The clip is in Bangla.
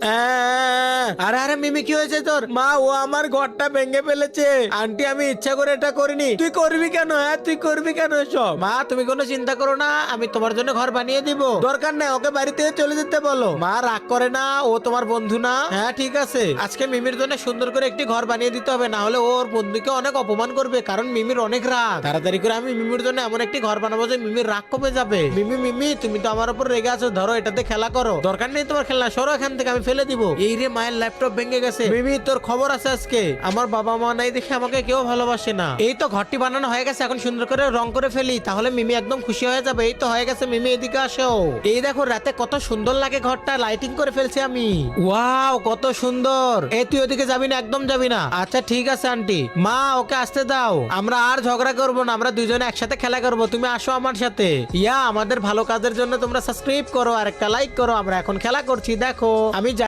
আরে আরে মিমি কি হয়েছে তোর? মা ও আমার ঘরটা ভেঙে ফেলেছে। আন্টি আমি ইচ্ছা করে এটা করিনি। তুই করবি কেন? হ্যাঁ তুই করবি কেন এসব? মা তুমি কোনো চিন্তা করো না, আমি তোমার জন্য ঘর বানিয়ে দিব। দরকার নাই, ওকে বাড়ি থেকে চলে যেতে বলো। মা রাগ করে না, ও তোমার বন্ধু না? হ্যাঁ ঠিক আছে, আজকে মিমির জন্য সুন্দর করে একটি ঘর বানিয়ে দিতে হবে, না হলে ওর বন্ধুকে অনেক অপমান করবে, কারণ মিমির অনেক রাগ। তাড়াতাড়ি করে আমি মিমির জন্য এমন একটি ঘর বানাবো যে মিমির রাগ কমে যাবে। মিমি মিমি তুমি তো আমার উপর রেগে আছো, ধরো এটাতে খেলা করো। দরকার নেই তোমার খেলনা, সরো এখান থেকে, আমি ফেলে দিব। এই রে মায়ের ল্যাপটপ ভেঙে গেছে। মিমি তোর খবর আছে আজকে? আমার বাবা মা নাই দেখে আমাকে কেউ ভালোবাসে না। এই তো ঘরটি বানানো হয়ে গেছে, এখন সুন্দর করে রং করে ফেলি, তাহলে মিমি একদম খুশি হয়ে যাবে। এই তো হয়ে গেছে, মিমি এদিকে আসো। এই দেখো রাতে কত সুন্দর লাগে ঘরটা, লাইটিং করে ফেলছি আমি। ওয়াও কত সুন্দর। এই তুই ওদিকে যাবি না, একদম যাবি না। আচ্ছা ঠিক আছে আন্টি। মা ওকে আসতে দাও, আমরা আর ঝগড়া করবো না, আমরা দুজনে একসাথে খেলা করবো। তুমি আসো আমার সাথে। ইয়া আমাদের ভালো কাজের জন্য তোমরা সাবস্ক্রাইব করো আর একটা লাইক করো। আমরা এখন খেলা করছি, দেখো আমি